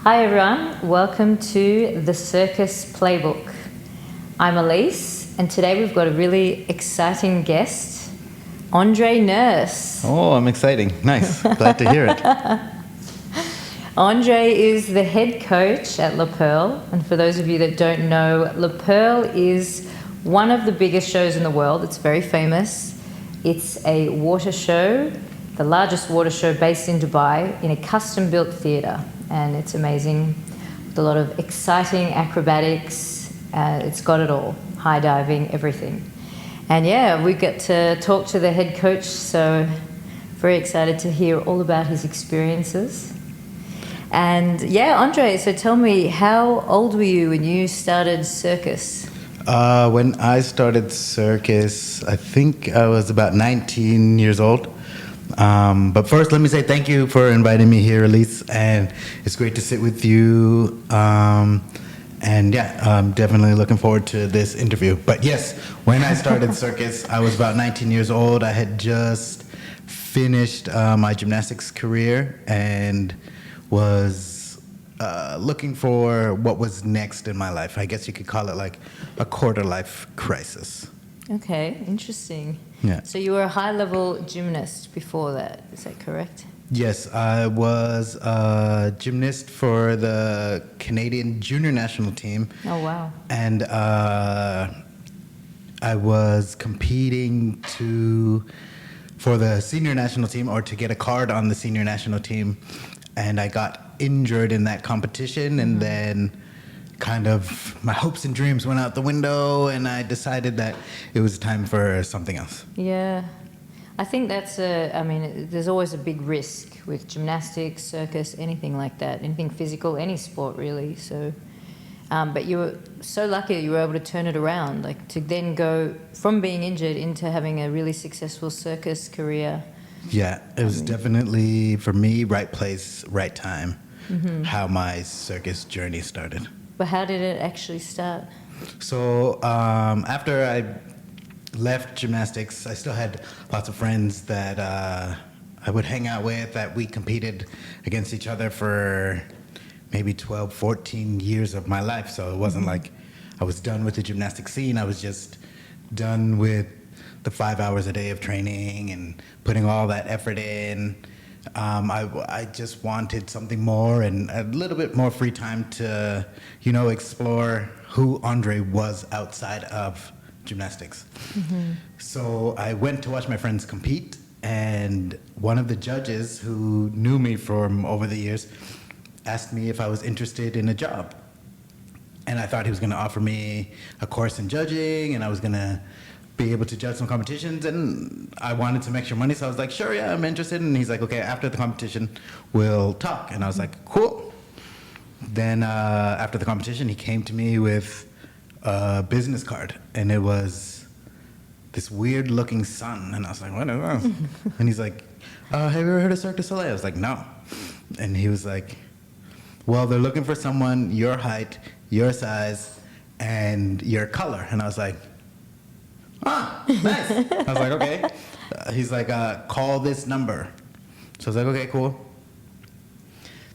Hi everyone, welcome to the Circus Playbook. I'm Elise, and today we've got a really exciting guest, Andre Nurse. Oh, I'm exciting. Nice. Glad to hear it. Andre is the head coach at Perle, and for those of you that don't know, Perle is one of the biggest shows in the world. It's very famous. It's a water show, the largest water show based in Dubai, in a custom-built theatre, and it's amazing with a lot of exciting acrobatics. It's got it all, high diving, everything. And yeah, we get to talk to the head coach, so very excited to hear all about his experiences. And yeah, Andre, so tell me, how old were you when you started circus? When I started circus, I think I was about 19 years old. But first, let me say thank you for inviting me here, Elise, and it's great to sit with you. And yeah, I'm definitely looking forward to this interview. But yes, when I started circus, I was about 19 years old. I had just finished my gymnastics career and was looking for what was next in my life. I guess you could call it like a quarter-life crisis. Okay, interesting. Yeah. So you were a high-level gymnast before that, is that correct? Yes, I was a gymnast for the Canadian junior national team. Oh, wow. And I was competing for the senior national team, or to get a card on the senior national team. And I got injured in that competition, and then kind of my hopes and dreams went out the window, and I decided that it was time for something else. Yeah. I think there's always a big risk with gymnastics, circus, anything like that, anything physical, any sport really. So, but you were so lucky that you were able to turn it around, like to then go from being injured into having a really successful circus career. Yeah, it was definitely, for me, right place, right time, how my circus journey started. But how did it actually start? So after I left gymnastics, I still had lots of friends that I would hang out with, that we competed against each other for maybe 12, 14 years of my life. So it wasn't like I was done with the gymnastic scene. I was just done with the 5 hours a day of training and putting all that effort in. I just wanted something more and a little bit more free time to, explore who Andre was outside of gymnastics. So I went to watch my friends compete, and one of the judges who knew me from over the years asked me if I was interested in a job. And I thought he was going to offer me a course in judging, and I was going to be able to judge some competitions, and I wanted some extra money, so I was like, sure, yeah, I'm interested. And he's like, okay, after the competition, we'll talk. And I was like, cool. Then after the competition, he came to me with a business card, and it was this weird-looking sun. And I was like, what is this? And he's like, have you ever heard of Cirque du Soleil? I was like, no. And he was like, well, they're looking for someone your height, your size, and your color. And I was like, ah, nice. I was like, okay. He's like, call this number. So I was like, okay, cool.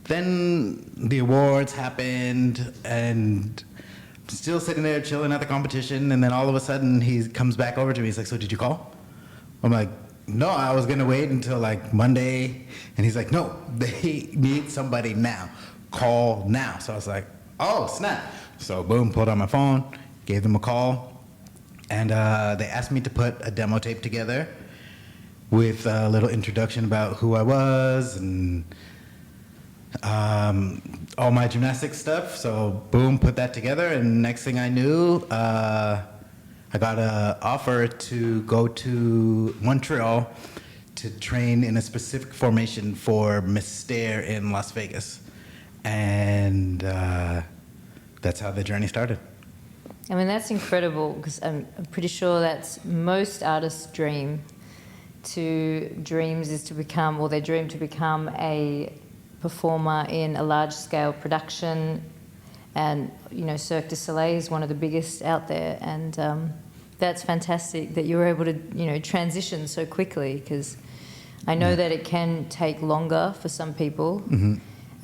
Then the awards happened, and I'm still sitting there chilling at the competition, and then all of a sudden he comes back over to me. He's like, so did you call? I'm like, no, I was gonna wait until like Monday. And he's like, no, they need somebody now. Call now. So I was like, oh, snap. So boom, pulled out my phone, gave them a call. And they asked me to put a demo tape together with a little introduction about who I was and all my gymnastics stuff. So boom, put that together. And next thing I knew, I got an offer to go to Montreal to train in a specific formation for Mystère in Las Vegas. And that's how the journey started. I mean, that's incredible, because I'm pretty sure that's most artists' dream. Their dream to become a performer in a large-scale production, and Cirque du Soleil is one of the biggest out there, and that's fantastic that you were able to transition so quickly, because I know that it can take longer for some people.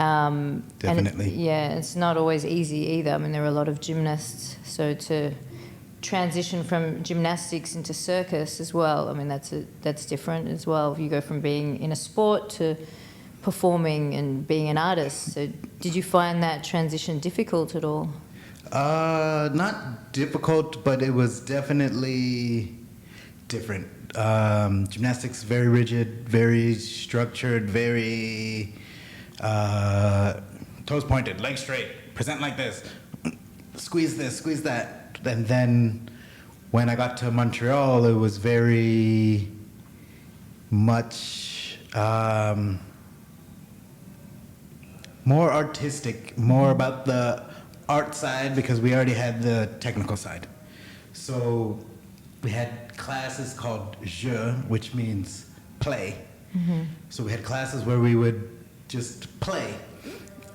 Definitely. And it's not always easy either. I mean, there are a lot of gymnasts, so to transition from gymnastics into circus as well, I mean, that's different as well. You go from being in a sport to performing and being an artist. So did you find that transition difficult at all? Not difficult, but it was definitely different. Gymnastics, very rigid, very structured, very toes pointed, legs straight, present like this, squeeze this, squeeze that. And then when I got to Montreal, it was very much more artistic, more about the art side, because we already had the technical side. So we had classes called jeu, which means play. Mm-hmm. So we had classes where we would just play,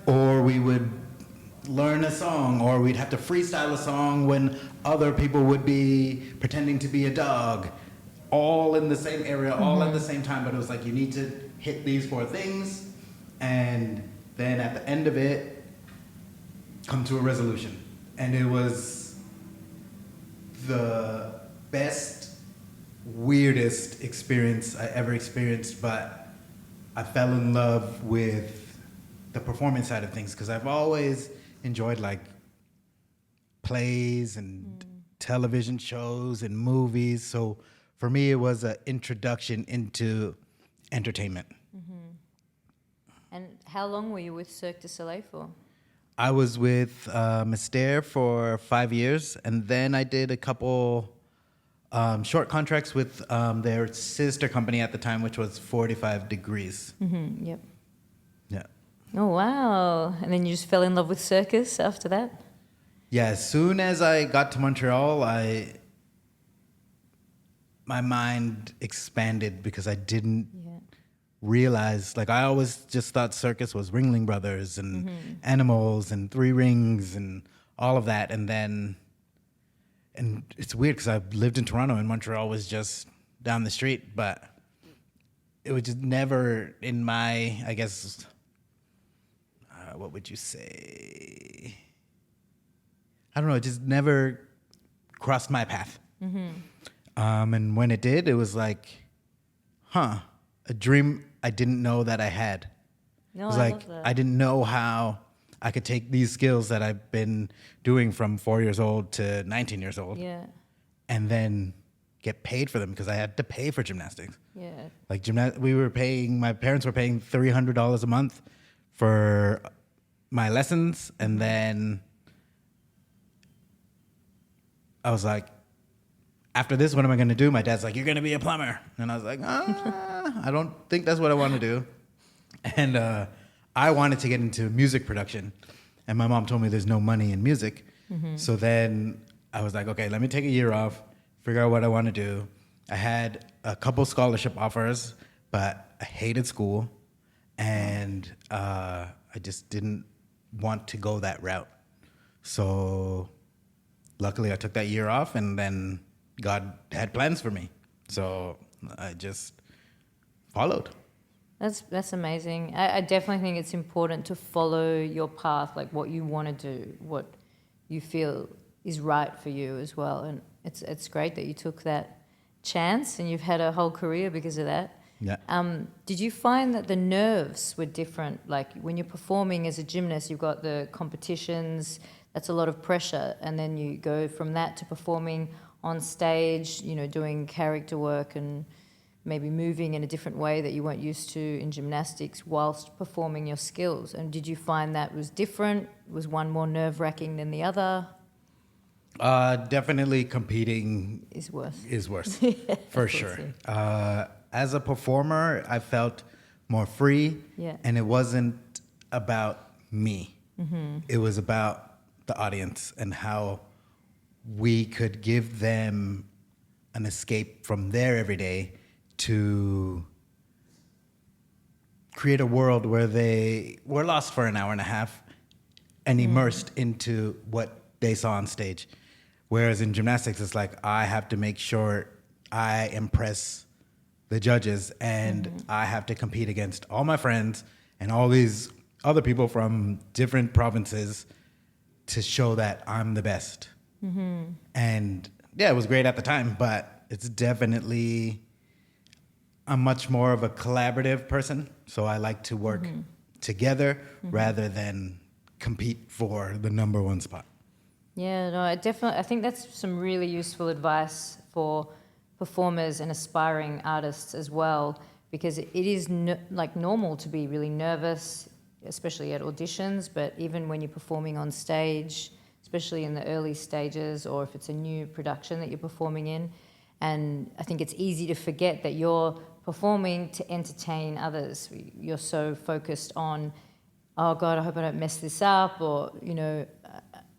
or we would learn a song, or we'd have to freestyle a song when other people would be pretending to be a dog, all in the same area, all at the same time. But it was like, you need to hit these 4 things, and then at the end of it, come to a resolution. And it was the best, weirdest experience I ever experienced, but I fell in love with the performance side of things, because I've always enjoyed like plays and television shows and movies. So for me, it was an introduction into entertainment. Mm-hmm. And how long were you with Cirque du Soleil for? I was with Mystère for 5 years, and then I did a couple short contracts with their sister company at the time, which was 45 Degrees. Mm-hmm. Yep. Yeah. Oh, wow. And then you just fell in love with circus after that? Yeah, as soon as I got to Montreal, my mind expanded, because I didn't realize, like, I always just thought circus was Ringling Brothers and Animals and Three Rings and all of that. And it's weird, because I lived in Toronto and Montreal was just down the street, but it was just never in my, I guess, what would you say? I don't know, it just never crossed my path. Mm-hmm. And when it did, it was like, a dream I didn't know that I had. No, it was I like, love that. I didn't know how I could take these skills that I've been doing from 4 years old to 19 years old, and then get paid for them, because I had to pay for gymnastics. Yeah. Like my parents were paying $300 a month for my lessons, and then I was like, after this, what am I going to do? My dad's like, you're going to be a plumber. And I was like, I don't think that's what I want to do. And I wanted to get into music production. And my mom told me there's no money in music. Mm-hmm. So then I was like, okay, let me take a year off, figure out what I want to do. I had a couple scholarship offers, but I hated school. And I just didn't want to go that route. So luckily I took that year off, and then God had plans for me. So I just followed. That's amazing. I definitely think it's important to follow your path, like what you want to do, what you feel is right for you as well. And it's great that you took that chance, and you've had a whole career because of that. Yeah. Did you find that the nerves were different? Like when you're performing as a gymnast, you've got the competitions, that's a lot of pressure, and then you go from that to performing on stage, doing character work and maybe moving in a different way that you weren't used to in gymnastics whilst performing your skills. And did you find that was different? Was one more nerve-wracking than the other? Definitely competing is worse. Yeah, for sure. As a performer, I felt more free, and it wasn't about me. Mm-hmm. It was about the audience and how we could give them an escape from their everyday to create a world where they were lost for an hour and a half and immersed into what they saw on stage. Whereas in gymnastics, it's like, I have to make sure I impress the judges, and I have to compete against all my friends and all these other people from different provinces to show that I'm the best. And yeah, it was great at the time, but it's definitely, I'm much more of a collaborative person. So I like to work together rather than compete for the number one spot. Yeah, no, I think that's some really useful advice for performers and aspiring artists as well, because it is like normal to be really nervous, especially at auditions, but even when you're performing on stage, especially in the early stages, or if it's a new production that you're performing in. And I think it's easy to forget that you're performing to entertain others. You're so focused on, oh God, I hope I don't mess this up, or,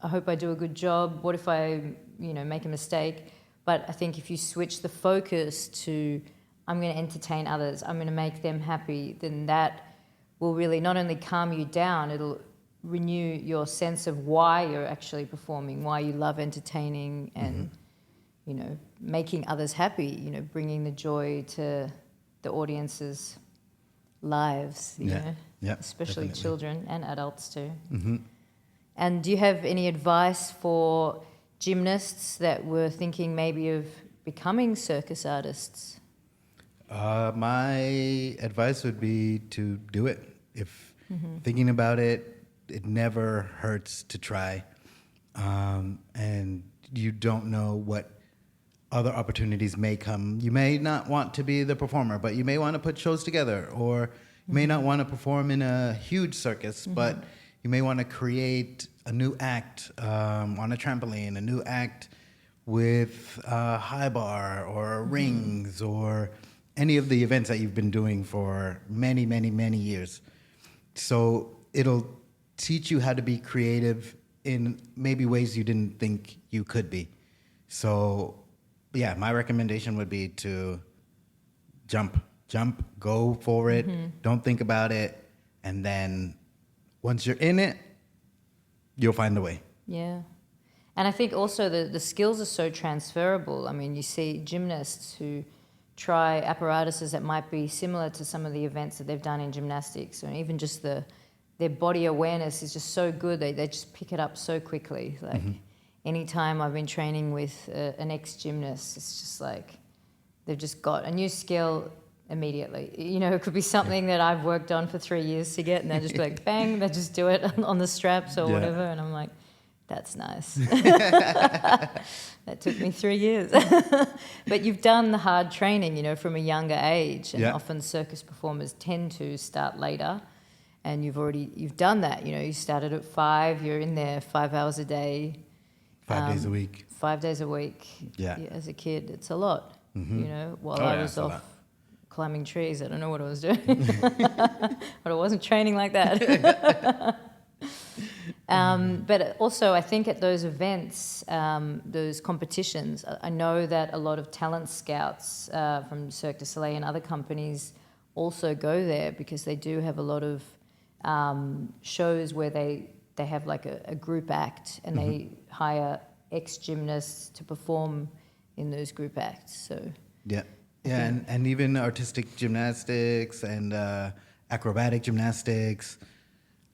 I hope I do a good job. What if I, make a mistake? But I think if you switch the focus to, I'm going to entertain others, I'm going to make them happy, then that will really not only calm you down, it'll renew your sense of why you're actually performing, why you love entertaining and, making others happy, bringing the joy to the audience's lives, especially definitely. Children and adults too. And do you have any advice for gymnasts that were thinking maybe of becoming circus artists? My advice would be to do it. If thinking about it, it never hurts to try. And you don't know what other opportunities may come. You may not want to be the performer, but you may want to put shows together, or you may not want to perform in a huge circus, but you may want to create a new act on a trampoline, a new act with a high bar or rings, or any of the events that you've been doing for many, many, many years. So it'll teach you how to be creative in maybe ways you didn't think you could be. So yeah, my recommendation would be to jump, go for it, don't think about it, and then once you're in it, you'll find a way. Yeah. And I think also the skills are so transferable. I mean, you see gymnasts who try apparatuses that might be similar to some of the events that they've done in gymnastics, or even just their body awareness is just so good, they just pick it up so quickly. Like anytime I've been training with an ex-gymnast, it's just like they've just got a new skill immediately. It could be something that I've worked on for 3 years to get, and they just be like, bang, they just do it on the straps or whatever, and I'm like, that's nice. That took me 3 years. But you've done the hard training, from a younger age, and often circus performers tend to start later, and you've done that. You started at 5, you're in there 5 hours a day. 5 days a week. 5 days a week. Yeah. As a kid, it's a lot. While I was off climbing trees, I don't know what I was doing. But I wasn't training like that. But also, I think at those events, those competitions, I know that a lot of talent scouts from Cirque du Soleil and other companies also go there, because they do have a lot of shows where they have like a group act, and they hire ex-gymnasts to perform in those group acts. So and even artistic gymnastics and acrobatic gymnastics,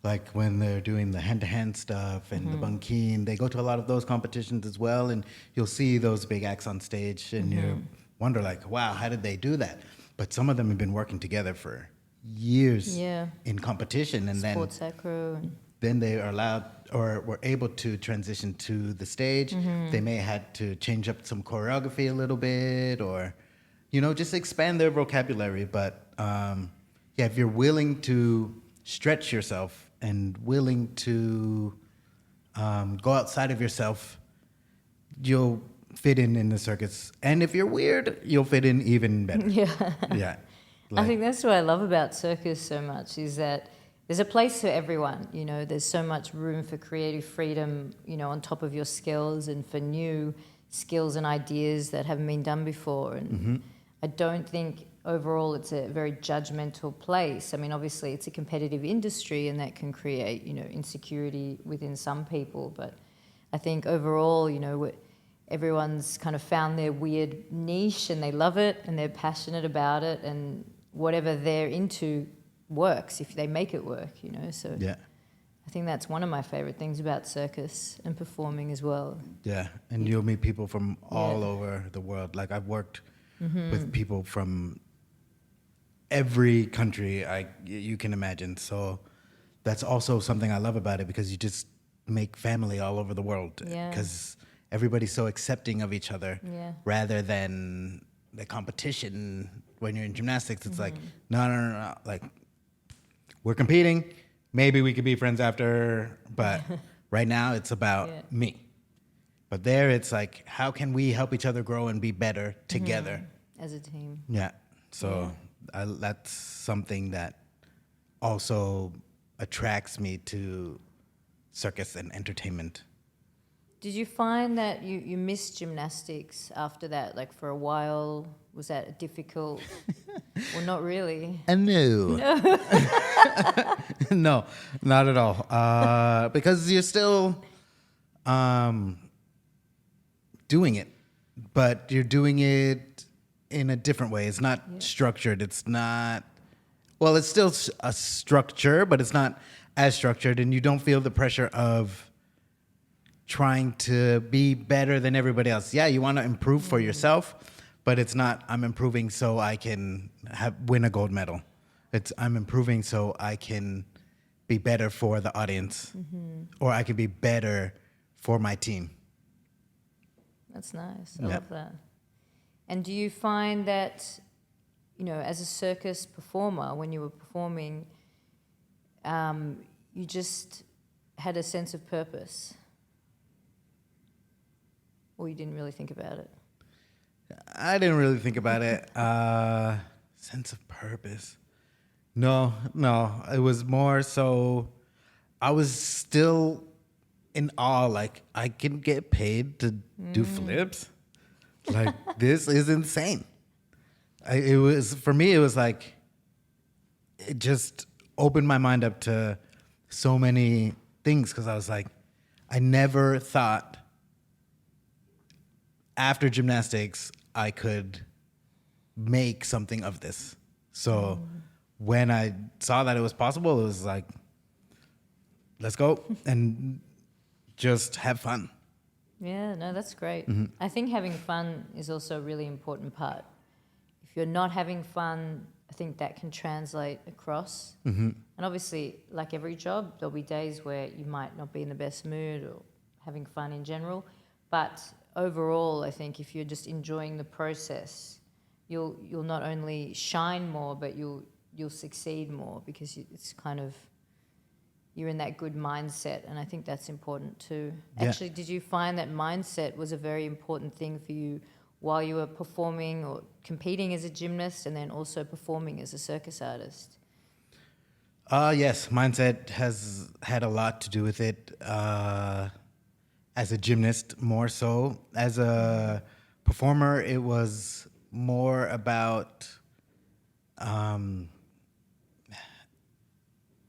like when they're doing the hand-to-hand stuff and the bunkin, they go to a lot of those competitions as well, and you'll see those big acts on stage, and you wonder like, wow, how did they do that? But some of them have been working together for years in competition, and sports acro. Then they are allowed, or were able to transition to the stage. They may have had to change up some choreography a little bit, or just expand their vocabulary. But if you're willing to stretch yourself and willing to go outside of yourself, you'll fit in the circus. And if you're weird, you'll fit in even better. Yeah. I think that's what I love about circus so much, is that there's a place for everyone. There's so much room for creative freedom, on top of your skills, and for new skills and ideas that haven't been done before. And I don't think overall it's a very judgmental place. I mean, obviously it's a competitive industry, and that can create, insecurity within some people. But I think overall, everyone's kind of found their weird niche, and they love it, and they're passionate about it, and whatever they're into works if they make it work, you know. So Yeah. I think that's one of my favorite things about circus and performing as well. Yeah, and you'll meet people from all Yeah. over the world. Like I've worked with people from every country you can imagine. So that's also something I love about it, because you just make family all over the world. Yeah. Because everybody's so accepting of each other, Yeah. rather than the competition. When you're in gymnastics, it's like, no. Like, we're competing. Maybe we could be friends after, but right now it's about me. But there it's like, how can we help each other grow and be better together? As a team. Yeah. So that's something that also attracts me to circus and entertainment. Did you find that you missed gymnastics after that? Like for a while, was that difficult? Well, not really. No. No, not at all. Because you're still doing it, but you're doing it in a different way. It's not structured. It's not, well, it's still a structure, but it's not as structured, and you don't feel the pressure of trying to be better than everybody else. Yeah, you want to improve for yourself, but it's not, I'm improving so I can win a gold medal. It's, I'm improving so I can be better for the audience, or I can be better for my team. That's nice. I love that. And do you find that, you know, as a circus performer, when you were performing, you just had a sense of purpose? Or you didn't really think about it? I didn't really think about it. Sense of purpose. No. It was more so I was still in awe. Like, I can get paid to do flips. Like, this is insane. It was, for me, it was like, it just opened my mind up to so many things, because I was like, I never thought after gymnastics I could make something of this. So when I saw that it was possible, it was like, let's go and just have fun. Yeah, no, that's great. I think having fun is also a really important part. If you're not having fun, I think that can translate across. And obviously, like every job, there'll be days where you might not be in the best mood or having fun in general. But overall, I think if you're just enjoying the process, you'll not only shine more, but you'll succeed more, because it's kind of, you're in that good mindset, and I think that's important too. Yeah. Actually, did you find that mindset was a very important thing for you while you were performing or competing as a gymnast, and then also performing as a circus artist? Yes, mindset has had a lot to do with it. As a gymnast, more so. As a performer, it was more about, it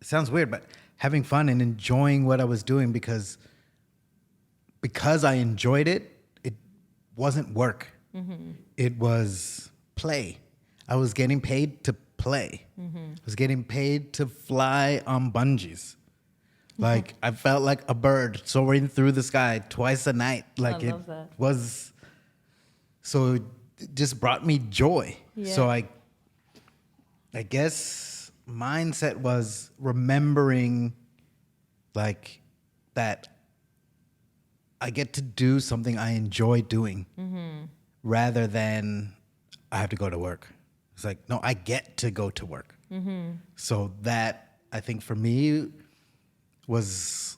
sounds weird, but having fun and enjoying what I was doing, because I enjoyed it, it wasn't work. It was play. I was getting paid to play. I was getting paid to fly on bungees. Like, I felt like a bird soaring through the sky twice a night. Like, I love that. Was, so it just brought me joy. Yeah. So I guess mindset was remembering, like, that I get to do something I enjoy doing, rather than I have to go to work. It's like, no, I get to go to work. So that, I think, for me, was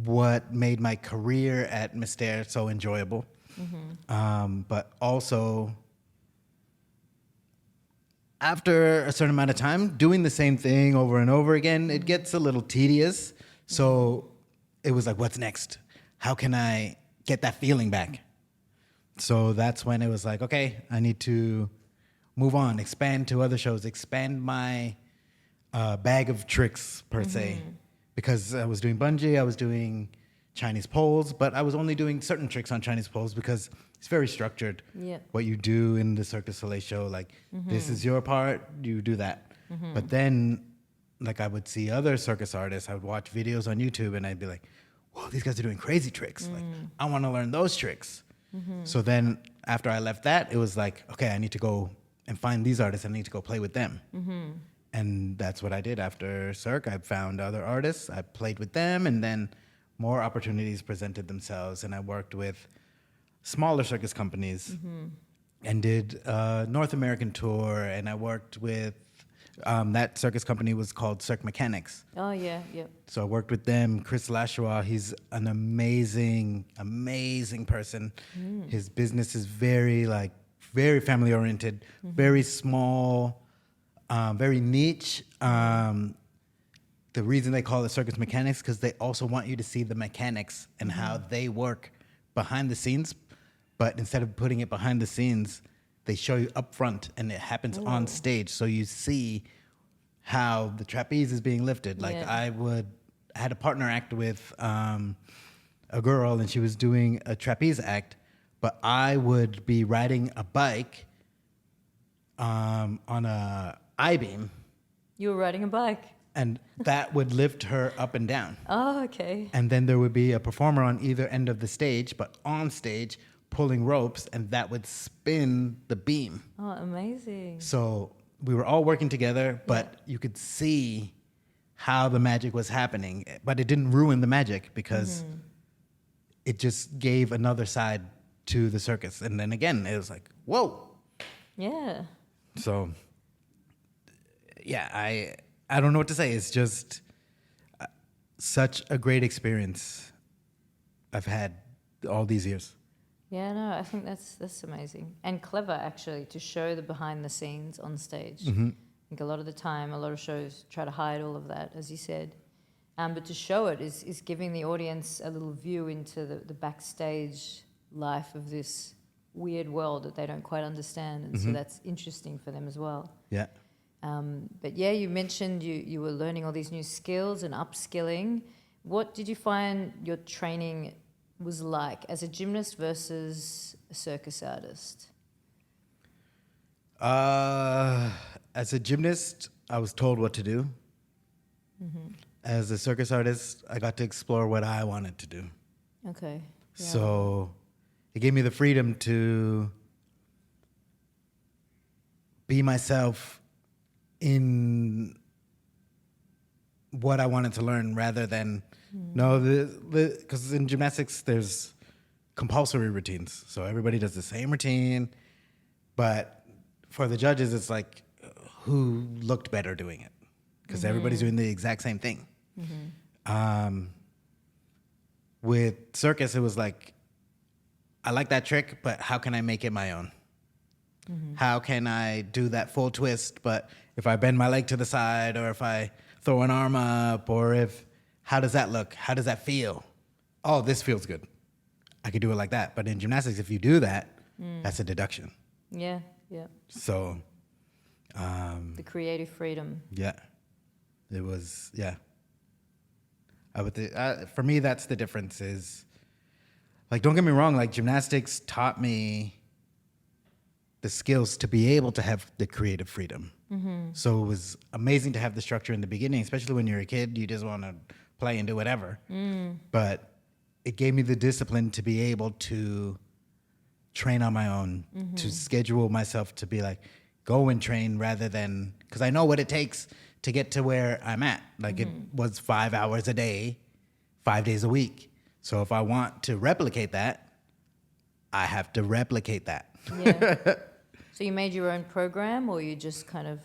what made my career at Mystère so enjoyable. But also, after a certain amount of time, doing the same thing over and over again, it gets a little tedious. So it was like, what's next? How can I get that feeling back? So that's when it was like, okay, I need to move on, expand to other shows, expand my bag of tricks, per se. Because I was doing bungee, I was doing Chinese poles, but I was only doing certain tricks on Chinese poles because it's very structured. Yeah. What you do in the Circus Soleil show, like, this is your part, you do that. But then like I would see other circus artists. I would watch videos on YouTube, and I'd be like, "Whoa, these guys are doing crazy tricks! Like, I want to learn those tricks." So then, after I left that, it was like, okay, I need to go and find these artists. I need to go play with them, and that's what I did after Cirque. I found other artists. I played with them, and then more opportunities presented themselves, and I worked with smaller circus companies and did a North American tour, and I worked with that circus company was called Cirque Mechanics. Oh, yeah, yeah. So I worked with them. Chris Lashois, he's an amazing, amazing person. His business is very family oriented, very small, very niche. The reason they call it Circus Mechanics because they also want you to see the mechanics and how they work behind the scenes. But instead of putting it behind the scenes, they show you up front and it happens on stage. So you see how the trapeze is being lifted. Like I had a partner act with a girl, and she was doing a trapeze act, but I would be riding a bike on a I-beam. You were riding a bike. And that would lift her up and down. Oh, okay. And then there would be a performer on either end of the stage, but on stage pulling ropes, and that would spin the beam. Oh, amazing. So we were all working together, but you could see how the magic was happening. But it didn't ruin the magic because it just gave another side to the circus. And then again, it was like, whoa. Yeah. So, yeah, I don't know what to say. It's just such a great experience I've had all these years. Yeah, no, I think that's amazing and clever actually to show the behind the scenes on stage. I think a lot of the time, a lot of shows try to hide all of that, as you said, but to show it is giving the audience a little view into the backstage life of this weird world that they don't quite understand, and so that's interesting for them as well. Yeah. But yeah, you mentioned you were learning all these new skills and upskilling. What did you find your training was like as a gymnast versus a circus artist? As a gymnast, I was told what to do. As a circus artist, I got to explore what I wanted to do. Okay. Yeah. So it gave me the freedom to be myself in what I wanted to learn rather than because in gymnastics there's compulsory routines, so everybody does the same routine, but for the judges it's like who looked better doing it because everybody's doing the exact same thing. With circus it was like I like that trick, but how can I make it my own? How can I do that full twist, but if I bend my leg to the side or if I throw an arm up or how does that look? How does that feel? Oh, this feels good. I could do it like that. But in gymnastics, if you do that, that's a deduction. Yeah, yeah. So. The creative freedom. Yeah. It was, yeah. For me, that's the difference is, like, don't get me wrong, like gymnastics taught me the skills to be able to have the creative freedom. So it was amazing to have the structure in the beginning, especially when you're a kid, you just want to play and do whatever. But it gave me the discipline to be able to train on my own, to schedule myself to be like, go and train rather than, because I know what it takes to get to where I'm at. Like it was 5 hours a day, 5 days a week. So if I want to replicate that, I have to replicate that. Yeah. So you made your own program, or you just kind of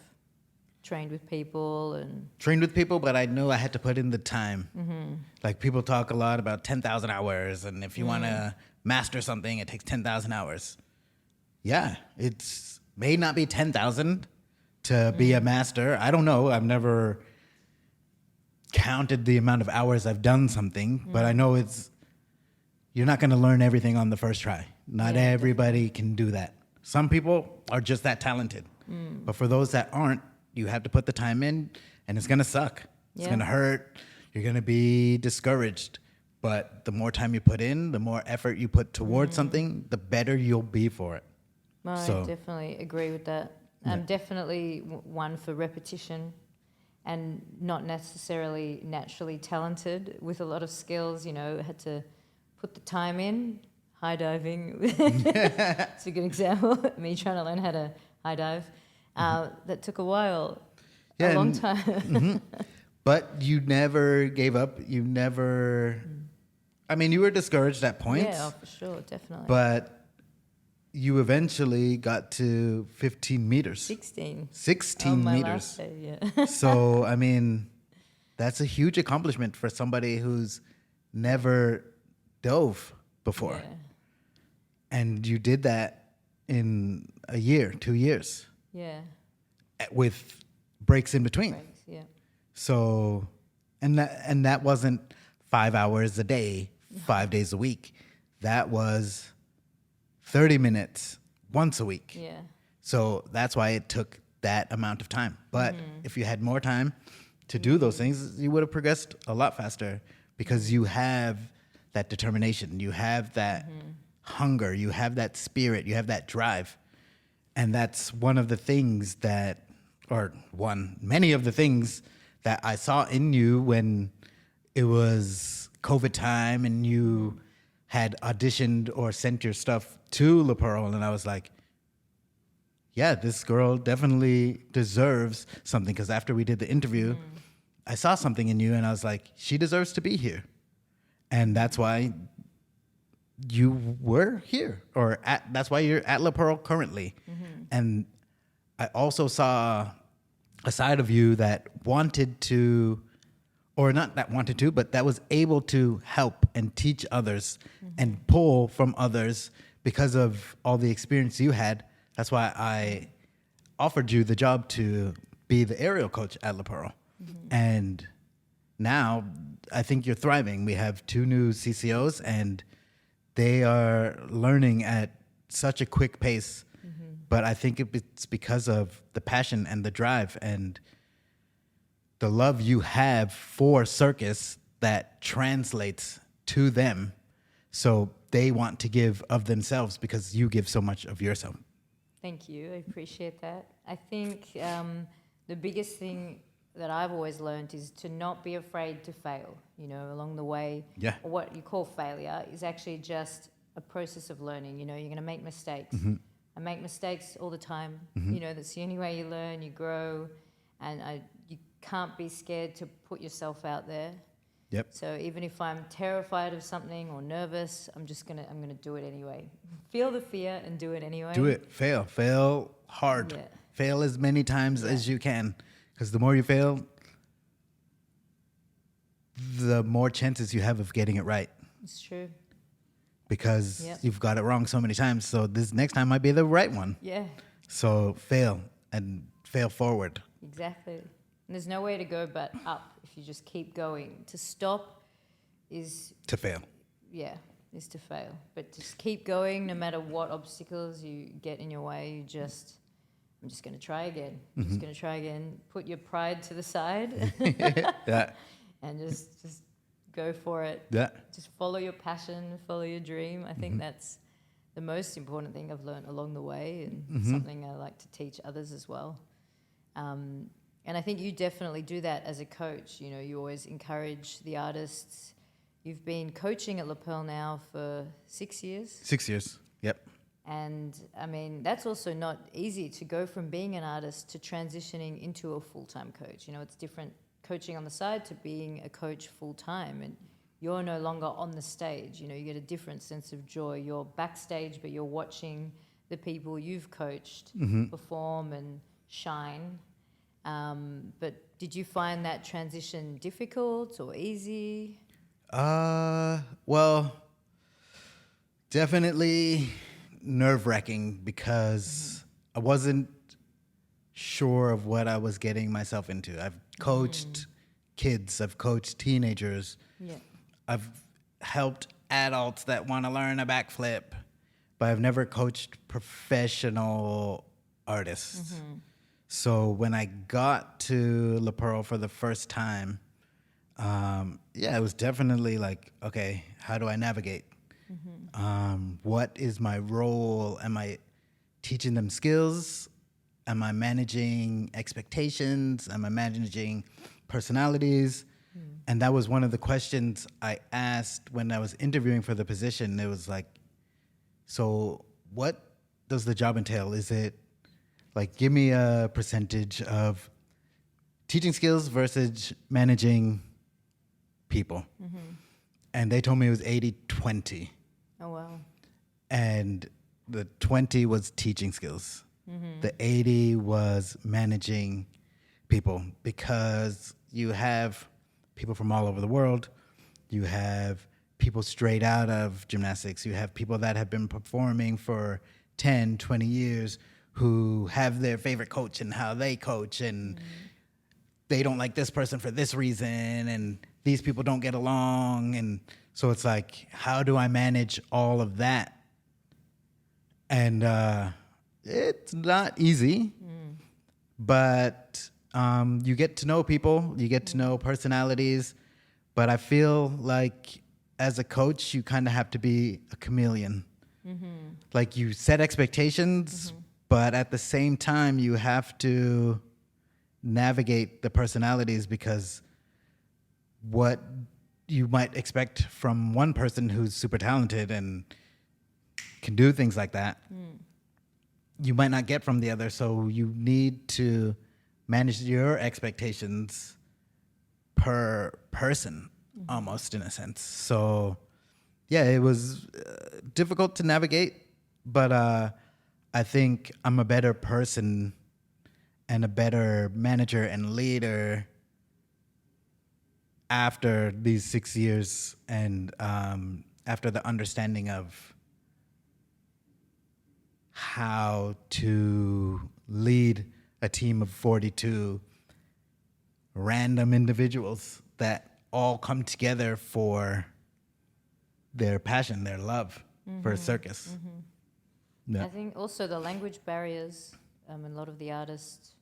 trained with people and trained with people, but I knew I had to put in the time. Like people talk a lot about 10,000 hours, and if you want to master something, it takes 10,000 hours. Yeah, it's may not be 10,000 to be a master. I don't know. I've never counted the amount of hours I've done something, but I know you're not going to learn everything on the first try. Not everybody can do that. Some people are just that talented. But for those that aren't, you have to put the time in, and it's going to suck. It's going to hurt. You're going to be discouraged. But the more time you put in, the more effort you put towards something, the better you'll be for it. I definitely agree with that. I'm definitely one for repetition and not necessarily naturally talented with a lot of skills, had to put the time in. High diving, it's a good example. Me trying to learn how to high dive. That took a while, a long time. But you never gave up. You never... I mean, you were discouraged at points. Yeah, for sure, definitely. But you eventually got to 15 meters. 16. 16 my meters. Last day, yeah. So, I mean, that's a huge accomplishment for somebody who's never dove before. Yeah. And you did that in a year, 2 years. Yeah. With breaks in between. Breaks, yeah. So, and that wasn't 5 hours a day, 5 days a week. That was 30 minutes once a week. Yeah. So that's why it took that amount of time. But if you had more time to do those things, you would have progressed a lot faster because you have that determination, you have that hunger, you have that spirit, you have that drive. And that's one of the things that, many of the things that I saw in you when it was COVID time and you had auditioned or sent your stuff to Le Perle, and I was like, yeah, this girl definitely deserves something. Because after we did the interview, I saw something in you and I was like, she deserves to be here. And that's why you were here, that's why you're at Le Perle currently. And I also saw a side of you that wanted to, or not that wanted to, but that was able to help and teach others and pull from others because of all the experience you had. That's why I offered you the job to be the aerial coach at Le Perle. And now I think you're thriving. We have 2 new CCOs and they are learning at such a quick pace. But I think it's because of the passion and the drive and the love you have for circus that translates to them. So they want to give of themselves because you give so much of yourself. Thank you. I appreciate that. I think the biggest thing that I've always learned is to not be afraid to fail, along the way. Yeah. Or what you call failure is actually just a process of learning. You're going to make mistakes. I make mistakes all the time. That's the only way you learn, you grow, and you can't be scared to put yourself out there. Yep. So even if I'm terrified of something or nervous, I'm gonna do it anyway. Feel the fear and do it anyway. Do it. Fail hard. Yeah. Fail as many times as you can, because the more you fail, the more chances you have of getting it right. It's true. Because you've got it wrong so many times. So this next time might be the right one. Yeah. So fail and fail forward. Exactly. And there's no way to go but up if you just keep going. To stop is... To fail. Yeah, is to fail. But just keep going no matter what obstacles you get in your way. I'm just going to try again. I'm just going to try again. Put your pride to the side. Yeah. And just go for it. Yeah. Just follow your passion, follow your dream. I think that's the most important thing I've learned along the way, and something I like to teach others as well. And I think you definitely do that as a coach. You always encourage the artists. You've been coaching at Le Perle now for 6 years. 6 years. Yep. And I mean, that's also not easy to go from being an artist to transitioning into a full-time coach. It's different coaching on the side to being a coach full-time, and you're no longer on the stage. You get a different sense of joy. You're backstage, but you're watching the people you've coached perform and shine. But did you find that transition difficult or easy? Well, definitely nerve-wracking because I wasn't sure of what I was getting myself into. I've coached kids, I've coached teenagers, I've helped adults that want to learn a backflip, but I've never coached professional artists. So when I got to Le Perle for the first time, it was definitely like, okay, how do I navigate? What is my role? Am I teaching them skills? Am I managing expectations? Am I managing personalities? And that was one of the questions I asked when I was interviewing for the position. It was like, so what does the job entail? Is it like, give me a percentage of teaching skills versus managing people. And they told me it was 80-20. Oh, wow. And the 20 was teaching skills. The 80 was managing people, because you have people from all over the world. You have people straight out of gymnastics. You have people that have been performing for 10, 20 years who have their favorite coach and how they coach, and they don't like this person for this reason, and these people don't get along. And so it's like, how do I manage all of that? And it's not easy, but you get to know people, you get to know personalities. But I feel like as a coach, you kind of have to be a chameleon. Like, you set expectations, but at the same time, you have to navigate the personalities, because what you might expect from one person who's super talented and can do things like that, you might not get from the other. So you need to manage your expectations per person, almost, in a sense. So yeah, it was difficult to navigate, but I think I'm a better person and a better manager and leader after these 6 years, and after the understanding of how to lead a team of 42 random individuals that all come together for their passion, their love for circus. Yeah. I think also the language barriers, a lot of the artists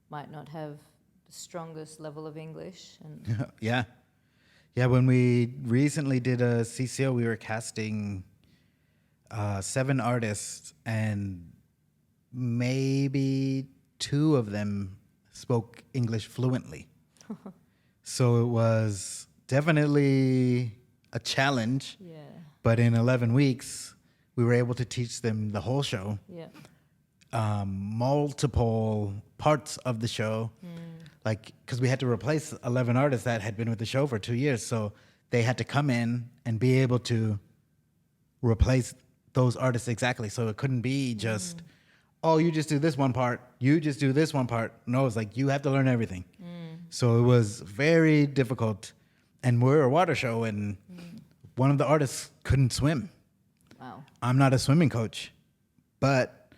might not have the strongest level of English. And Yeah. When we recently did a CCO, we were casting 7 artists, and maybe 2 of them spoke English fluently. So it was definitely a challenge. yeah, But in 11 weeks, we were able to teach them the whole show, yeah, multiple parts of the show. Like, because we had to replace 11 artists that had been with the show for 2 years. So they had to come in and be able to replace those artists exactly. So it couldn't be just, oh, you just do this one part, you just do this one part. No, it's like, you have to learn everything. So it was very difficult. And we're a water show, and one of the artists couldn't swim. wow, I'm not a swimming coach, but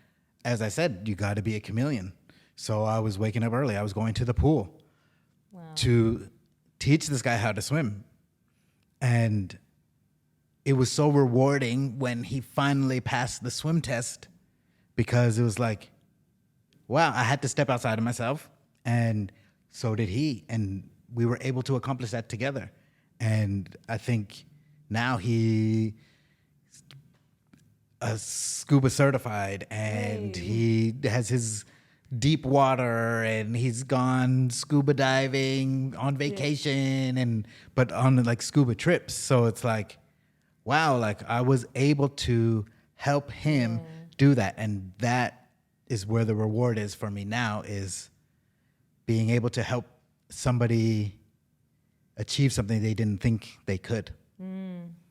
as I said, you got to be a chameleon. So I was waking up early. I was going to the pool wow, to teach this guy how to swim. And it was so rewarding when he finally passed the swim test, because it was like, wow, I had to step outside of myself, and so did he. And we were able to accomplish that together. And I think now he scuba certified, and he has his deep water, and he's gone scuba diving on vacation, and but on like scuba trips. So it's like, wow, like I was able to help him do that. And that is where the reward is for me now, is being able to help somebody achieve something they didn't think they could.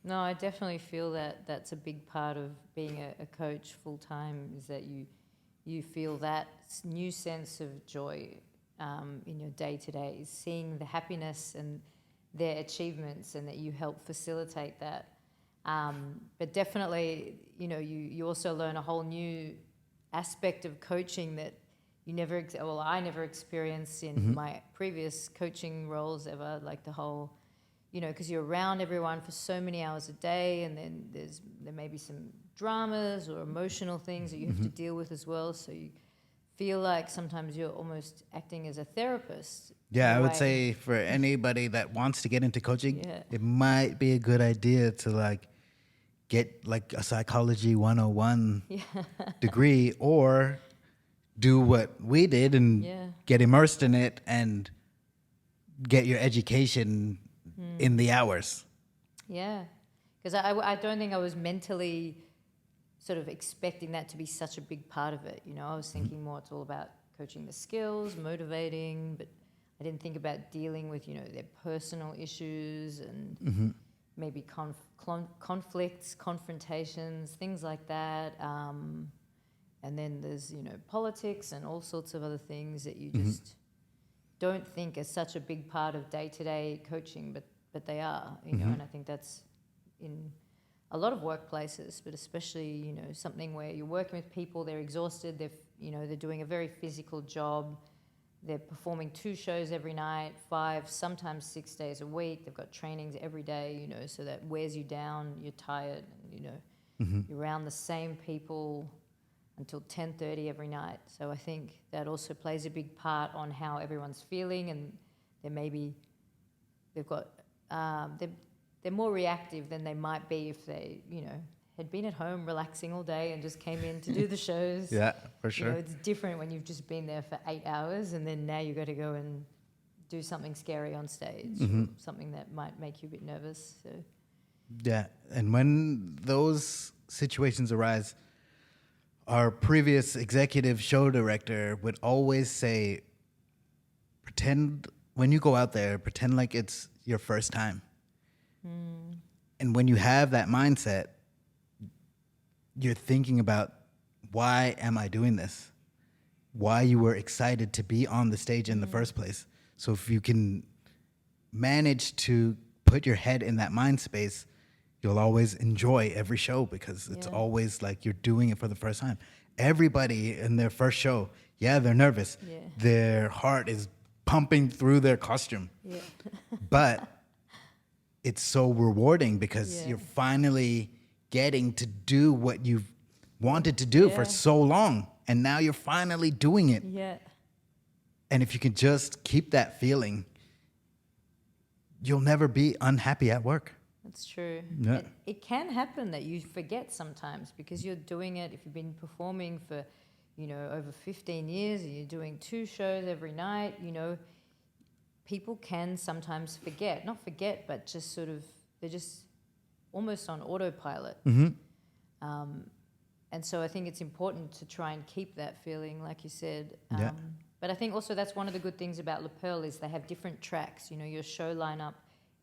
No, I definitely feel that that's a big part of being a coach full time, is that you feel that new sense of joy in your day to day, seeing the happiness and their achievements, and that you help facilitate that. But definitely, you also learn a whole new aspect of coaching that you never, I never experienced in my previous coaching roles ever, like the whole, because you're around everyone for so many hours a day, and then there may be some dramas or emotional things that you have to deal with as well. So you feel like sometimes you're almost acting as a therapist. Yeah, I would say for anybody that wants to get into coaching, Yeah. it might be a good idea to like get like a psychology 101 degree, or do what we did and Yeah. get immersed in it and get your education in the hours. Yeah, because I don't think I was mentally sort of expecting that to be such a big part of it. You know, I was thinking more it's all about coaching the skills, motivating, but I didn't think about dealing with, you know, their personal issues and maybe conflicts, confrontations, things like that. And then there's, you know, politics and all sorts of other things that you just don't think are such a big part of day-to-day coaching, but they are, you know, and I think that's in a lot of workplaces, but especially, you know, something where you're working with people, they're exhausted, they're doing a very physical job, they're performing 2 shows every night, 5, sometimes 6 days a week, they've got trainings every day, you know, so that wears you down, you're tired, and, you know, you're around the same people until 10:30 every night. So I think that also plays a big part on how everyone's feeling, and they've got they're more reactive than they might be if they, you know, had been at home relaxing all day and just came in to do the shows. Yeah, for sure. You know, it's different when you've just been there for 8 hours and then now you've got to go and do something scary on stage, or something that might make you a bit nervous. So Yeah, and when those situations arise, our previous executive show director would always say, pretend, when you go out there, pretend like it's your first time. And when you have that mindset, you're thinking about, why am I doing this? Why you were excited to be on the stage in the first place. So if you can manage to put your head in that mind space, you'll always enjoy every show, because it's always like you're doing it for the first time. Everybody in their first show, they're nervous. Yeah. Their heart is pumping through their costume. yeah. But it's so rewarding because Yeah. you're finally getting to do what you've wanted to do for so long. And now you're finally doing it. Yeah. And if you can just keep that feeling, you'll never be unhappy at work. That's true. Yeah. It can happen that you forget sometimes because you're doing it. If you've been performing for, you know, over 15 years and you're doing 2 shows every night, you know, people can sometimes forget. Not forget, but just sort of, they're just almost on autopilot. And so I think it's important to try and keep that feeling, like you said. Yeah. But I think also that's one of the good things about Le Perle is they have different tracks. You know, your show lineup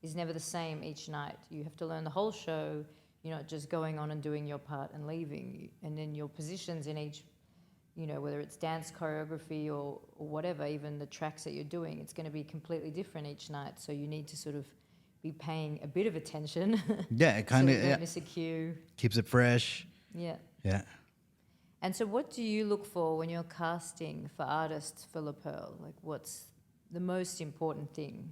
is never the same each night. You have to learn the whole show. You're not just going on and doing your part and leaving. And then your positions in each, you know, whether it's dance choreography or whatever, even the tracks that you're doing, it's going to be completely different each night. So you need to sort of be paying a bit of attention. Yeah, it kind so of you don't miss a cue. keeps it fresh. Yeah. Yeah. And so what do you look for when you're casting for artists for Le Perle? Like, what's the most important thing?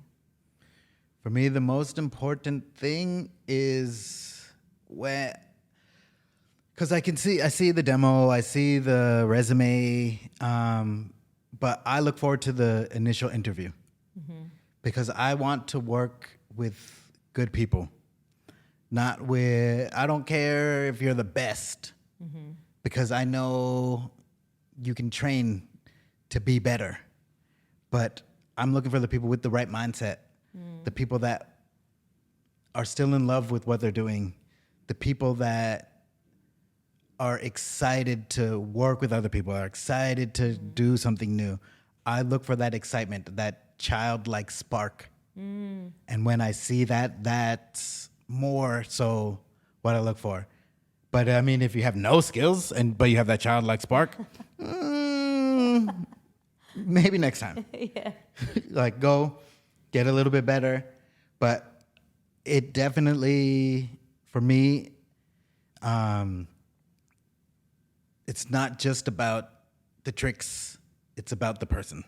For me, the most important thing is because I see the demo, I see the resume, but I look forward to the initial interview because I want to work with good people, I don't care if you're the best, because I know you can train to be better, but I'm looking for the people with the right mindset. The people that are still in love with what they're doing, the people that are excited to work with other people, are excited to do something new. I look for that excitement, that childlike spark. And when I see that, that's more so what I look for. But I mean, if you have no skills but you have that childlike spark, maybe next time. Yeah. Like, go get a little bit better. But it definitely, for me, it's not just about the tricks, it's about the person.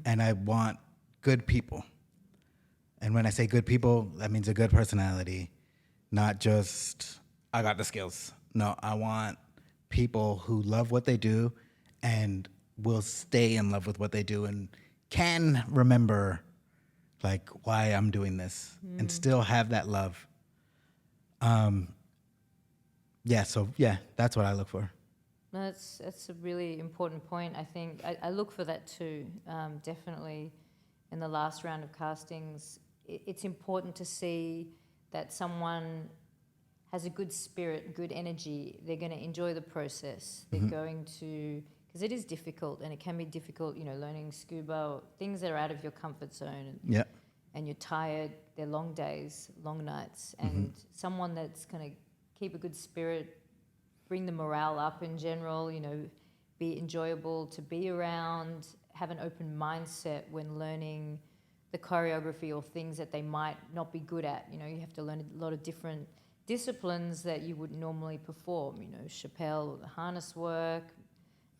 And I want good people. And when I say good people, that means a good personality, not just, I got the skills. No, I want people who love what they do and will stay in love with what they do and can remember, like, why I'm doing this and still have that love. So that's what I look for. No, that's a really important point. I think I look for that too. Definitely, in the last round of castings, it's important to see that someone has a good spirit, good energy. They're going to enjoy the process. They're going to, because it is difficult, and it can be difficult. Learning scuba, or things that are out of your comfort zone. Yeah. And you're tired. They're long days, long nights, and someone that's going to keep a good spirit, bring the morale up in general, be enjoyable to be around, have an open mindset when learning the choreography or things that they might not be good at. You have to learn a lot of different disciplines that you wouldn't normally perform. Chappelle, the harness work,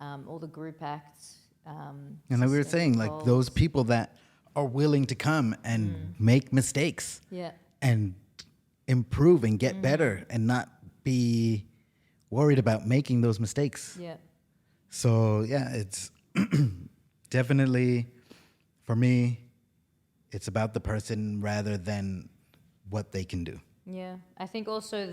all the group acts. And like we were saying, like those people that are willing to come and make mistakes. Yeah. And improve and get better and not be worried about making those mistakes. Yeah. So yeah, it's definitely, for me, it's about the person rather than what they can do. Yeah. I think also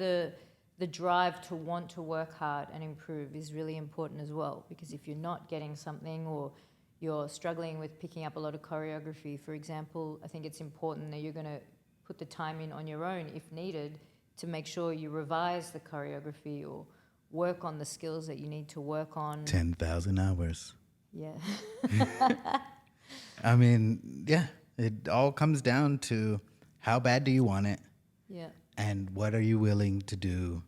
the drive to want to work hard and improve is really important as well, because if you're not getting something or you're struggling with picking up a lot of choreography, for example, I think it's important that you're going to put the time in on your own if needed to make sure you revise the choreography or work on the skills that you need to work on. 10,000 hours. Yeah. I mean, yeah, it all comes down to how bad do you want it? Yeah. And what are you willing to do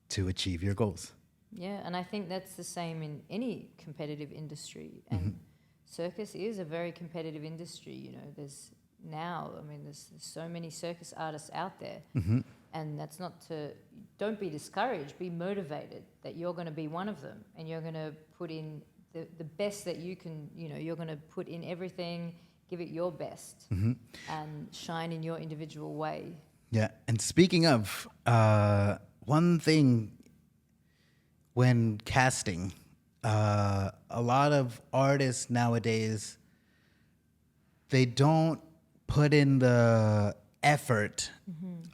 to achieve your goals? Yeah, and I think that's the same in any competitive industry. And circus is a very competitive industry. There's so many circus artists out there. And that's not to, don't be discouraged, be motivated that you're going to be one of them and you're going to put in the best that you can, you're going to put in everything, give it your best and shine in your individual way. Yeah, and speaking of, one thing when casting, a lot of artists nowadays, they don't put in the effort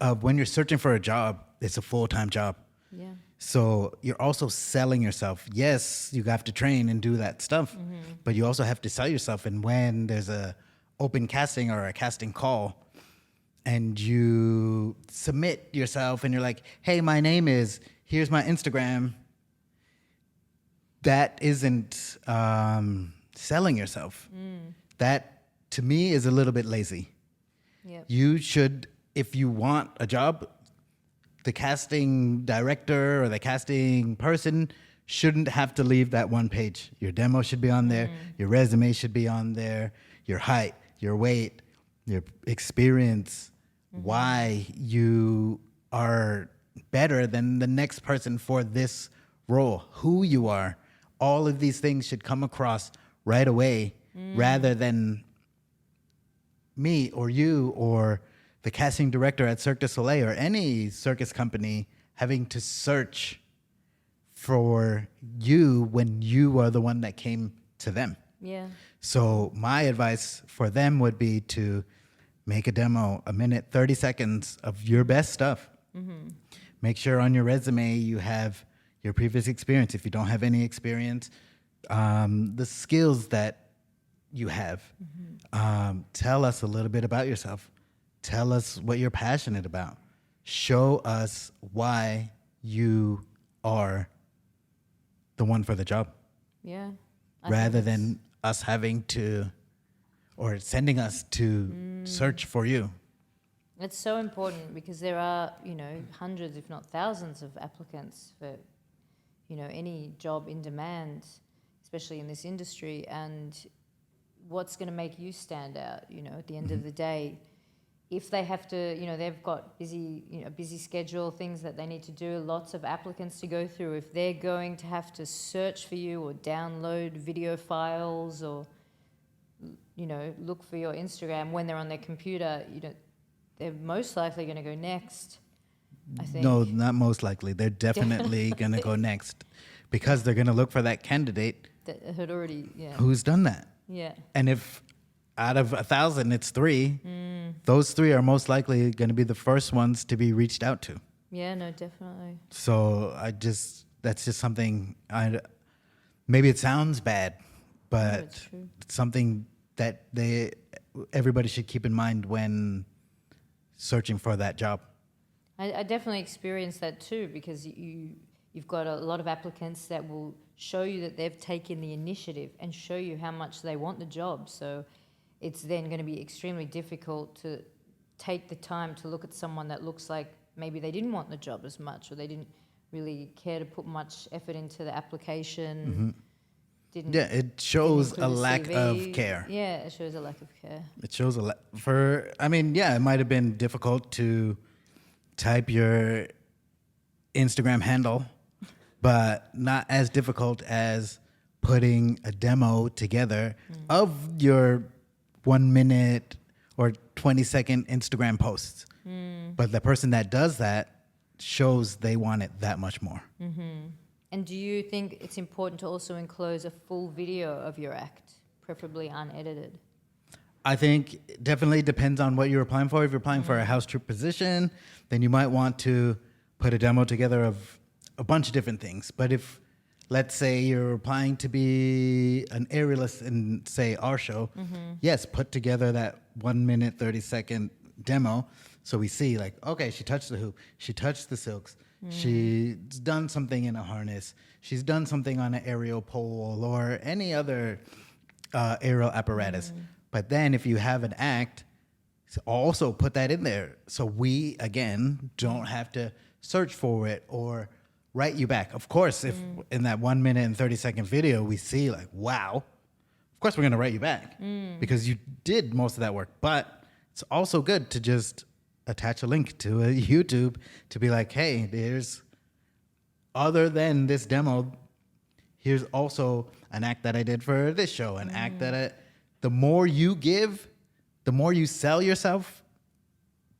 of when you're searching for a job, it's a full-time job. Yeah. So you're also selling yourself. Yes, you have to train and do that stuff, but you also have to sell yourself. And when there's a open casting or a casting call and you submit yourself and you're like, hey, my name is, here's my Instagram, that isn't selling yourself. That, to me, is a little bit lazy. Yep. You should, if you want a job, the casting director or the casting person shouldn't have to leave that one page. Your demo should be on there. Your resume should be on there. Your height, your weight, your experience, why you are better than the next person for this role, who you are. All of these things should come across right away rather than me or you or the casting director at Cirque du Soleil or any circus company having to search for you when you are the one that came to them. Yeah. So my advice for them would be to make a demo, a minute, 30 seconds of your best stuff. Make sure on your resume you have your previous experience. If you don't have any experience, the skills that you have. Tell us a little bit about yourself. Tell us what you're passionate about. Show us why you are the one for the job. Yeah. Rather than us having to, or sending us to search for you. It's so important because there are, hundreds, if not thousands of applicants for, any job in demand, especially in this industry. And what's going to make you stand out, at the end of the day? If they have to, they've got busy schedule, things that they need to do, lots of applicants to go through. If they're going to have to search for you or download video files or, look for your Instagram when they're on their computer, they're most likely going to go next, I think. No, not most likely. They're definitely going to go next because they're going to look for that candidate that had already, who's done that. Yeah. And if out of 1,000, it's 3, those 3 are most likely going to be the first ones to be reached out to. Yeah, no, definitely. So I just That's just something maybe it sounds bad, but it's true. it's something that everybody should keep in mind when searching for that job. I definitely experienced that too, because you've got a lot of applicants that will show you that they've taken the initiative and show you how much they want the job. So it's then going to be extremely difficult to take the time to look at someone that looks like maybe they didn't want the job as much, or they didn't really care to put much effort into the application. Didn't, Yeah, it shows didn't a include lack CV. of care. Yeah, it shows a lack of care. It shows it might have been difficult to type your Instagram handle, but not as difficult as putting a demo together of your 1 minute or 20-second Instagram posts. But the person that does that shows they want it that much more. And do you think it's important to also enclose a full video of your act, preferably unedited? I think it definitely depends on what you're applying for. If you're applying for a house troupe position, then you might want to put a demo together of a bunch of different things. But if, let's say, you're applying to be an aerialist in, say, our show, yes, put together that 1 minute, 30-second demo so we see, like, okay, she touched the hoop, she touched the silks, she's done something in a harness, she's done something on an aerial pole or any other aerial apparatus. But then if you have an act, also put that in there so we, again, don't have to search for it or write you back. Of course, if in that 1 minute and 30-second video we see, like, wow, of course we're going to write you back because you did most of that work. But it's also good to just attach a link to a YouTube to be like, hey, other than this demo, here's also an act that I did for this show, an act that the more you give, the more you sell yourself,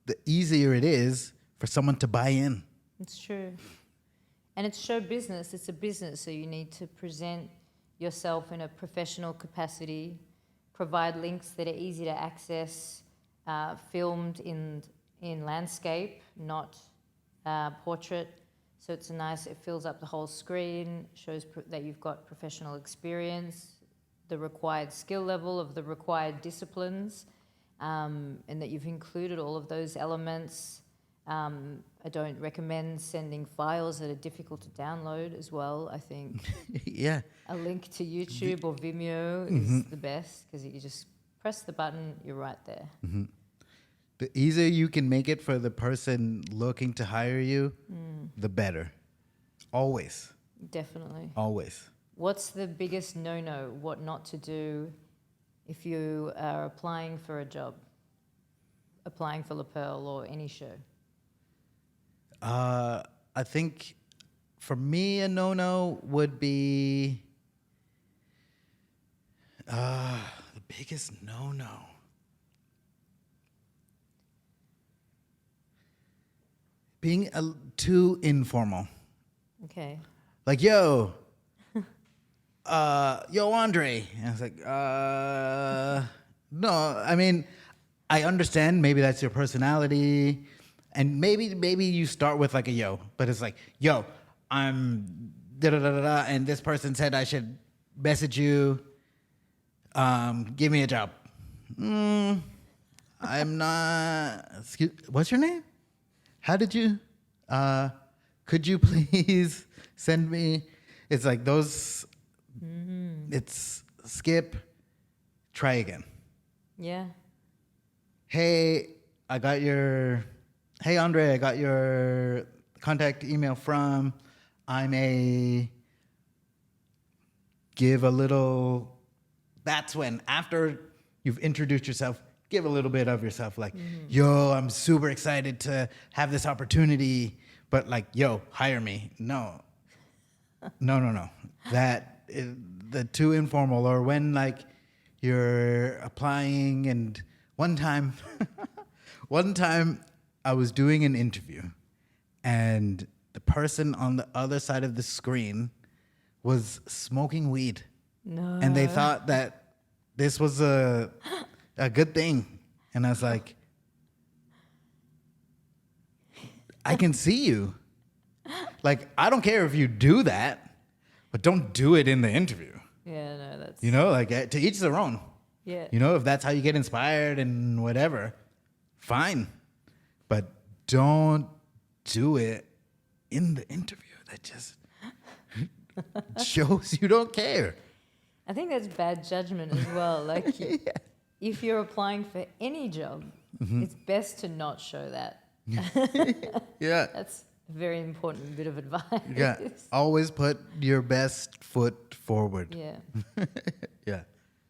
the easier it is for someone to buy in. It's true. And it's show business. It's a business, so you need to present yourself in a professional capacity, provide links that are easy to access, filmed in landscape, not portrait. So it fills up the whole screen, shows that you've got professional experience, the required skill level of the required disciplines, and that you've included all of those elements. I don't recommend sending files that are difficult to download as well. I think Yeah. a link to YouTube or Vimeo is the best, because you just press the button, you're right there. The easier you can make it for the person looking to hire you, the better. Always. Definitely. Always. What's the biggest no-no, what not to do if you are applying for a job, applying for La Perle or any show? I think for me, a no-no would be the biggest no-no. Being too informal. Okay. Like, yo, Andre. And I was like, no, I mean, I understand maybe that's your personality. And maybe you start with like a yo, but it's like, yo, I'm da-da-da-da-da, and this person said I should message you, give me a job. I'm not, what's your name? How did you, could you please send me, it's like those, it's skip, try again. Yeah. Hey, Andre, I got your contact email from, give a little, that's when, after you've introduced yourself, give a little bit of yourself, like, yo, I'm super excited to have this opportunity, but like, yo, hire me. No. That is the too informal, or when like you're applying, and one time I was doing an interview and the person on the other side of the screen was smoking weed. No. And they thought that this was a good thing. And I was like, I can see you. Like, I don't care if you do that, but don't do it in the interview. Yeah, no, that's... You know, like, to each their own. Yeah. You know, if that's how you get inspired and whatever, fine. But don't do it in the interview. That just shows you don't care. I think that's bad judgment as well. Like, if you're applying for any job, it's best to not show that. Yeah. That's a very important bit of advice. Yeah. Always put your best foot forward. Yeah. Yeah,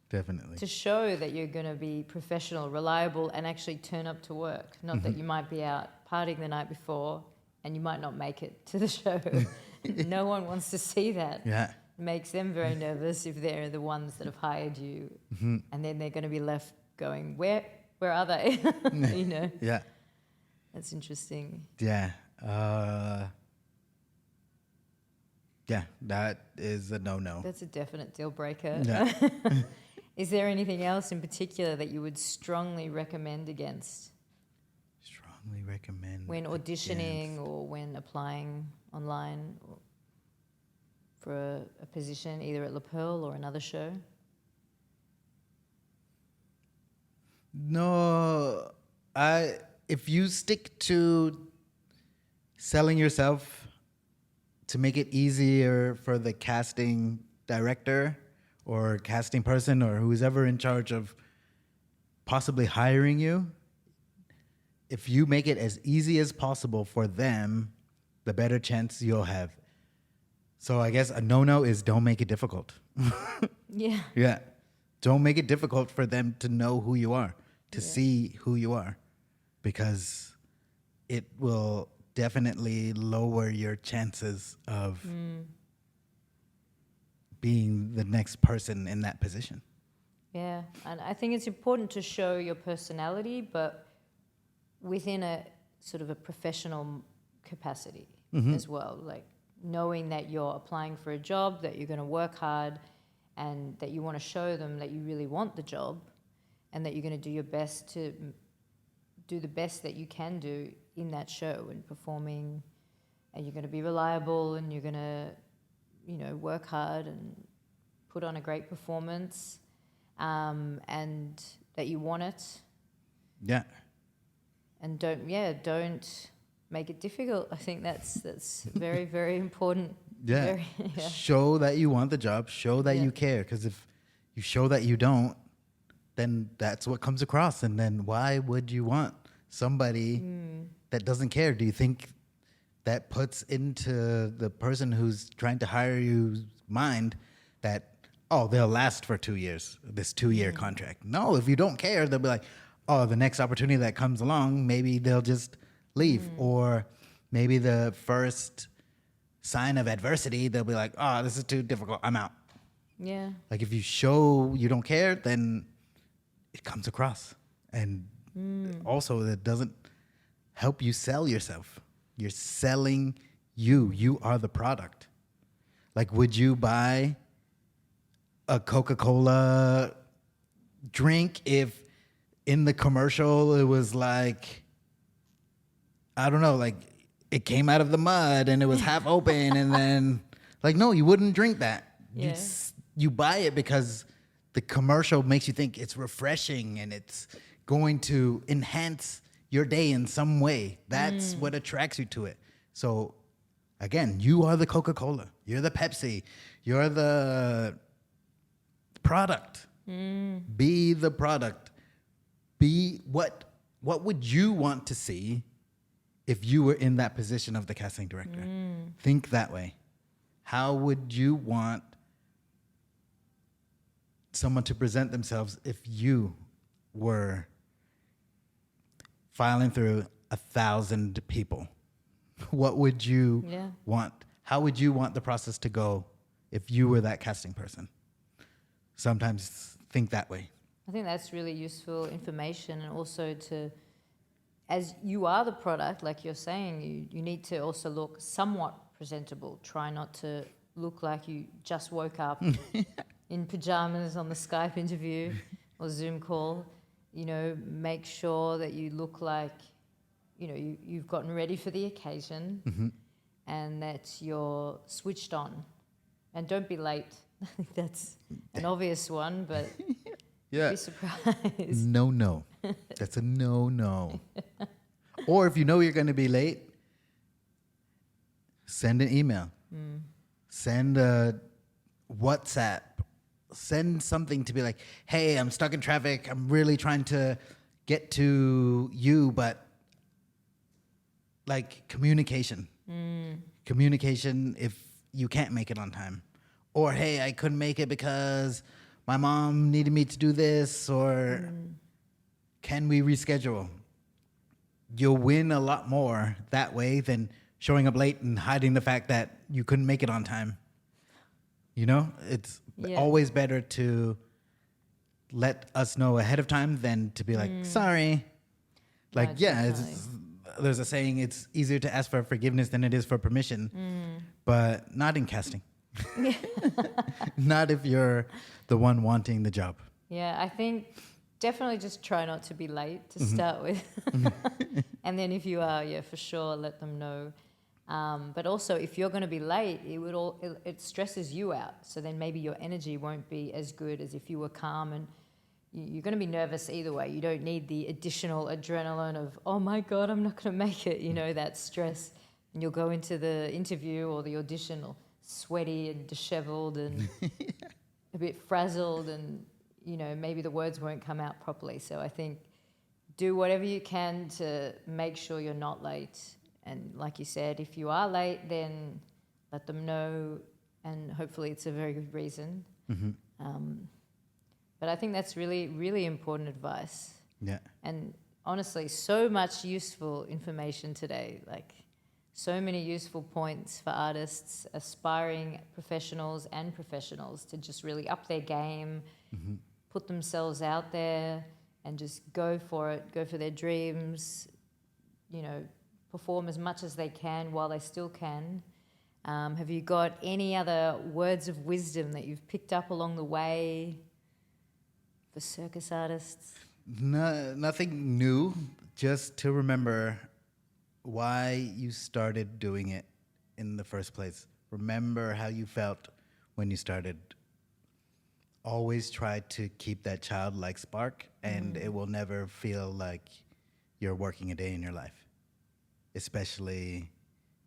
definitely. To show that you're going to be professional, reliable, and actually turn up to work. Not that you might be out partying the night before and you might not make it to the show. No one wants to see that. Yeah. It makes them very nervous if they're the ones that have hired you. And then they're going to be left going, where are they? You know? Yeah. That's interesting. Yeah. Yeah, that is a no-no. That's a definite deal breaker. Yeah. Is there anything else in particular that you would strongly recommend against? Strongly recommend. When auditioning against. or when applying online for a position, either at Le Perle or another show? No, if you stick to selling yourself to make it easier for the casting director or casting person or who's ever in charge of possibly hiring you, if you make it as easy as possible for them, the better chance you'll have. So I guess a no-no is don't make it difficult. Yeah. Yeah. Don't make it difficult for them to know who you are, to Yeah. see who you are, because it will definitely lower your chances of being the next person in that position. Yeah, and I think it's important to show your personality, but within a sort of a professional capacity as well. Like knowing that you're applying for a job, that you're going to work hard, and that you want to show them that you really want the job, and that you're going to do your best to do the best that you can do in that show and performing, and you're going to be reliable, and you're going to, you know, work hard and put on a great performance, and that you want it. Yeah. And don't make it difficult. I think that's very, very important. Yeah. Yeah. Show that you want the job, show that Yeah. you care, because if you show that you don't, then that's what comes across. And then why would you want somebody that doesn't care? Do you think that puts into the person who's trying to hire you's mind that, oh, they'll last for 2 years, this 2-year contract? No, if you don't care, they'll be like, oh, the next opportunity that comes along, maybe they'll just leave. Or maybe the first sign of adversity, they'll be like, oh, this is too difficult, I'm out. Yeah. Like if you show you don't care, then it comes across. And also that doesn't help you sell yourself. You're selling you. You are the product. Like, would you buy a Coca-Cola drink if in the commercial it was like, I don't know, like it came out of the mud and it was half open and then, like, no, you wouldn't drink that. Yeah. You buy it because the commercial makes you think it's refreshing and it's going to enhance your day in some way. That's what attracts you to it. So again, you are the Coca-Cola. You're the Pepsi. You're the product. Be the product. Be what would you want to see if you were in that position of the casting director? Think that way. How would you want someone to present themselves if you were filing through 1,000 people? What would you want? How would you want the process to go if you were that casting person? Sometimes think that way. I think that's really useful information, and also to, as you are the product, like you're saying, you need to also look somewhat presentable. Try not to look like you just woke up in pajamas on the Skype interview or Zoom call. You know, make sure that you look like, you know, you've gotten ready for the occasion, and that you're switched on. And don't be late. I think that's an obvious one, but Yeah. be surprised. No. That's a no. Or if you know you're going to be late, send an email. Send a WhatsApp. Send something to be like, hey, I'm stuck in traffic. I'm really trying to get to you, but like communication. Communication if you can't make it on time. Or, hey, I couldn't make it because my mom needed me to do this, or can we reschedule? You'll win a lot more that way than showing up late and hiding the fact that you couldn't make it on time. You know, it's always better to let us know ahead of time than to be like, sorry. Like, No, there's a saying, it's easier to ask for forgiveness than it is for permission, but not in casting. Not if you're the one wanting the job. Yeah, I think definitely just try not to be late to start with. And then if you are, for sure, let them know. But also, if you're going to be late, it stresses you out. So then maybe your energy won't be as good as if you were calm, and you're going to be nervous either way. You don't need the additional adrenaline of, oh my God, I'm not going to make it, that stress. And you'll go into the interview or the audition all sweaty and disheveled and a bit frazzled, and, maybe the words won't come out properly. So I think do whatever you can to make sure you're not late. And like you said, if you are late, then let them know, and hopefully it's a very good reason. But I think that's really, really important advice. Yeah. And honestly, so much useful information today, like so many useful points for artists, aspiring professionals and professionals to just really up their game, put themselves out there and just go for it, go for their dreams, perform as much as they can while they still can. Have you got any other words of wisdom that you've picked up along the way for circus artists? No, nothing new. Just to remember why you started doing it in the first place. Remember how you felt when you started. Always try to keep that childlike spark, and it will never feel like you're working a day in your life, especially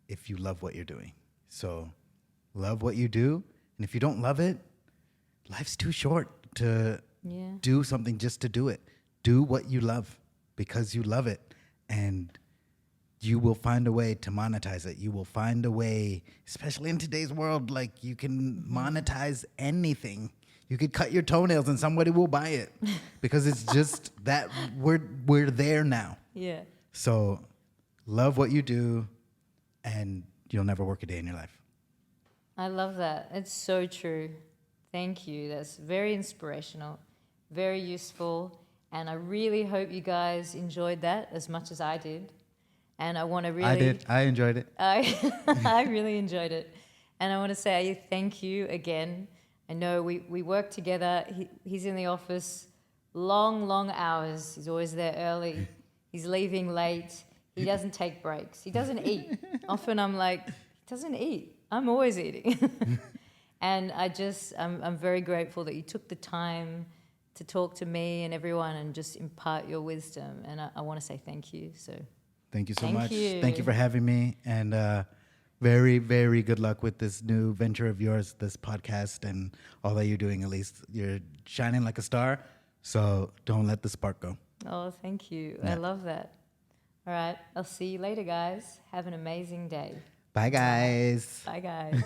if you love what you're doing. So love what you do, and if you don't love it, life's too short to do something just to do it. Do what you love because you love it, and you will find a way to monetize it. You will find a way, especially in today's world, like you can monetize anything. You could cut your toenails and somebody will buy it because it's just that we're there now. Yeah. So love what you do, and you'll never work a day in your life. I love that. It's so true. Thank you. That's very inspirational, very useful, and I really hope you guys enjoyed that as much as I did. And I want to really... I did. I enjoyed it. I really enjoyed it. And I want to say thank you again. I know we work together. He's in the office long hours. He's always there early. He's leaving late. He doesn't take breaks. He doesn't eat. Often I'm like, he doesn't eat. I'm always eating. And I'm very grateful that you took the time to talk to me and everyone and just impart your wisdom. And I want to say thank you. So thank you so thank much. you. Thank you for having me. And very, very good luck with this new venture of yours, this podcast and all that you're doing, Elise. You're shining like a star. So don't let the spark go. Oh, thank you. Yeah. I love that. All right. I'll see you later, guys. Have an amazing day. Bye, guys. Bye, guys.